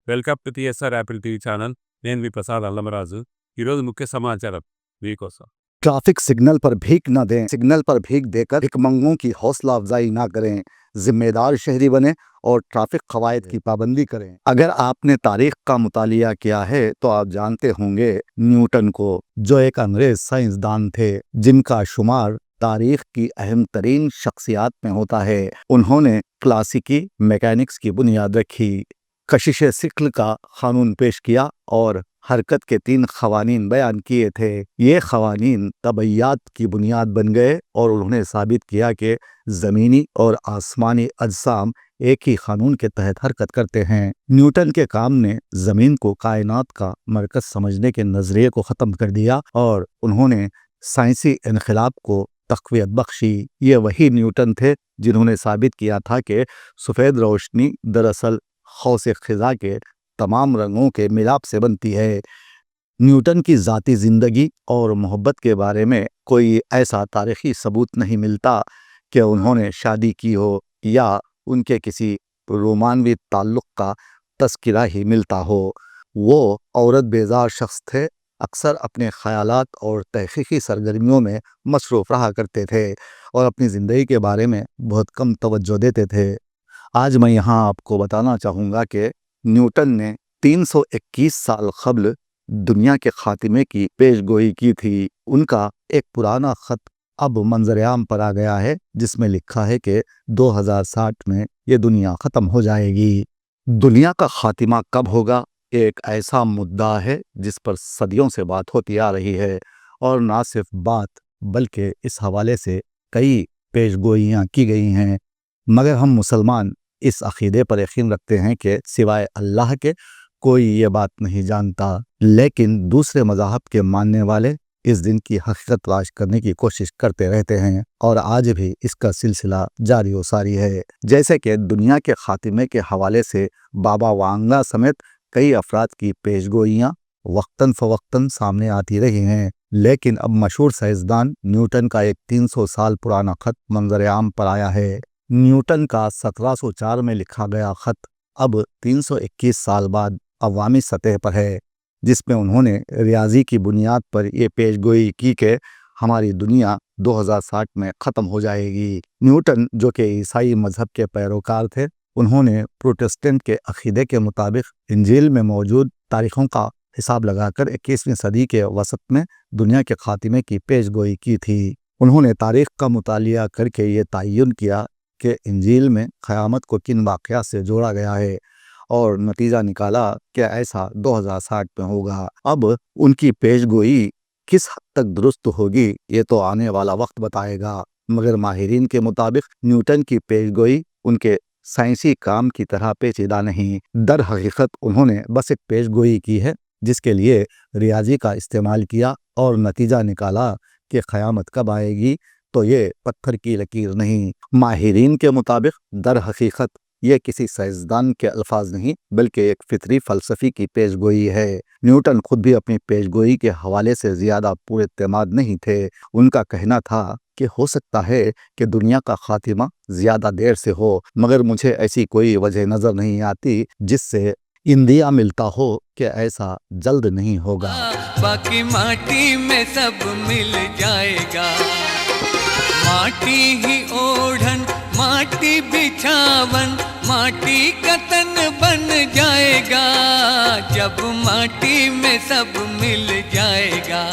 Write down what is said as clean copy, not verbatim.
Welcome to TSR Apple TV channel. నేను మీ ప్రసాద్ అల్లమరాజు. ఈరోజు ముఖ్య సమాచారం మీకోసం. ट्रैफिक सिग्नल पर भीख न दें, सिग्नल पर भीख देकर भिखमंगों की हौसला अफजाई ना करें, जिम्मेदार शहरी बने और ट्रैफिक कवायद की पाबंदी करें। अगर आपने तारीख का मुतालिया किया है तो आप जानते होंगे न्यूटन को, जो एक अंग्रेज साइंसदान थे जिनका शुमार तारीख की अहम तरीन शख्सियात में होता है। उन्होंने क्लासिकी मैकेनिक्स की बुनियाद रखी, कशिश सिक्ल का कानून पेश किया और हरकत के 3 खवानीन बयान किए थे। ये खवानीन तबैयात की बुनियाद बन गए और उन्होंने साबित किया कि ज़मीनी और आसमानी अजसाम एक ही कानून के तहत हरकत करते हैं। न्यूटन के काम ने ज़मीन को कायनात का मरकज़ समझने के नज़रिए को ख़त्म कर दिया और उन्होंने साइंसी इनकलाब को तक़वियत बख्शी। ये वही न्यूटन थे जिन्होंने साबित किया था कि सफ़ेद रोशनी दरअसल खौस ख़िज़ा के तमाम रंगों के मिलाप से बनती है। न्यूटन की ज़ाती ज़िंदगी और मोहब्बत के बारे में कोई ऐसा तारीख़ी सबूत नहीं मिलता कि उन्होंने शादी की हो या उनके किसी रोमानवी ताल्लुक़ का तज़किरा ही मिलता हो। वो औरत बेजार शख्स थे, अक्सर अपने ख़यालात और तहक़ीक़ी सरगर्मियों में मसरूफ़ रहा करते थे और अपनी ज़िंदगी के बारे में बहुत कम तवज्जो देते थे। आज मैं यहाँ आपको बताना चाहूँगा कि न्यूटन ने 321 साल क़ब्ल दुनिया के ख़ात्मे की पेशगोई की थी। उनका एक पुराना ख़त अब मंज़र-ए-आम पर आ गया है जिसमें लिखा है कि 2060 में ये दुनिया ख़त्म हो जाएगी। दुनिया का ख़ात्मा कब होगा, एक ऐसा मुद्दा है जिस पर सदियों से बात होती आ रही है और ना सिर्फ बात बल्कि इस हवाले से कई पेशगोइयाँ की गई हैं। मगर हम मुसलमान इस अक़ीदे पर यकीन रखते हैं कि सिवाय अल्लाह के कोई ये बात नहीं जानता, लेकिन दूसरे मज़ाहब के मानने वाले इस दिन की हकीकत तलाश करने की कोशिश करते रहते हैं और आज भी इसका सिलसिला जारी व सारी है। जैसे कि दुनिया के ख़ात्मे के हवाले से बाबा वांगा समेत कई अफराद की पेशगोइयाँ वक्तन फ़वक्तन सामने आती रही हैं, लेकिन अब मशहूर साइंसदान न्यूटन का एक 300 साल पुराना ख़त मंज़र-ए-आम पर आया है। न्यूटन का 1704 में लिखा गया ख़त अब 321 साल बाद अवामी सतह पर है, जिसमें उन्होंने रियाजी की बुनियाद पर यह पेशगोई की कि हमारी दुनिया 2060 में ख़त्म हो जाएगी। न्यूटन, जो कि ईसाई मज़हब के पैरोकार थे, उन्होंने प्रोटेस्टेंट के अक़ीदे के मुताबिक इंजील में मौजूद तारीख़ों का हिसाब लगाकर 21वीं सदी के वसत में दुनिया के ख़ात्मे की पेशगोई की थी। उन्होंने तारीख़ का मुतालिया करके ये तयन किया कि इंजील में क़यामत को किन वाक़यात से जोड़ा गया है और नतीजा निकाला कि ऐसा 2060 में होगा। अब उनकी पेशगोई किस हद तक दुरुस्त होगी ये तो आने वाला वक्त बताएगा, मगर माहिरीन के मुताबिक न्यूटन की पेशगोई उनके साइंसी काम की तरह पेचीदा नहीं। दर हकीकत उन्होंने बस एक पेशगोई की है जिसके लिए रियाजी का इस्तेमाल किया और नतीजा निकाला कि क़यामत कब आएगी, तो ये पत्थर की लकीर नहीं। माहिरीन के मुताबिक दर हकीकत ये किसी साइंसदान के अल्फाज नहीं बल्कि एक फितरी फ़लसफ़ी की पेशगोई है। न्यूटन खुद भी अपनी पेशगोई के हवाले से ज़्यादा पुरएतमाद नहीं थे। उनका कहना था कि हो सकता है कि दुनिया का ख़ात्मा ज़्यादा देर से हो, मगर मुझे ऐसी कोई वजह नज़र नहीं आती जिससे इंदिया मिलता हो कि ऐसा जल्द नहीं होगा। बाकी माटी में सब मिल जाएगा, माटी ही ओढ़न, माटी बिछावन, माटी का तन बन जाएगा, जब माटी में सब मिल जाएगा।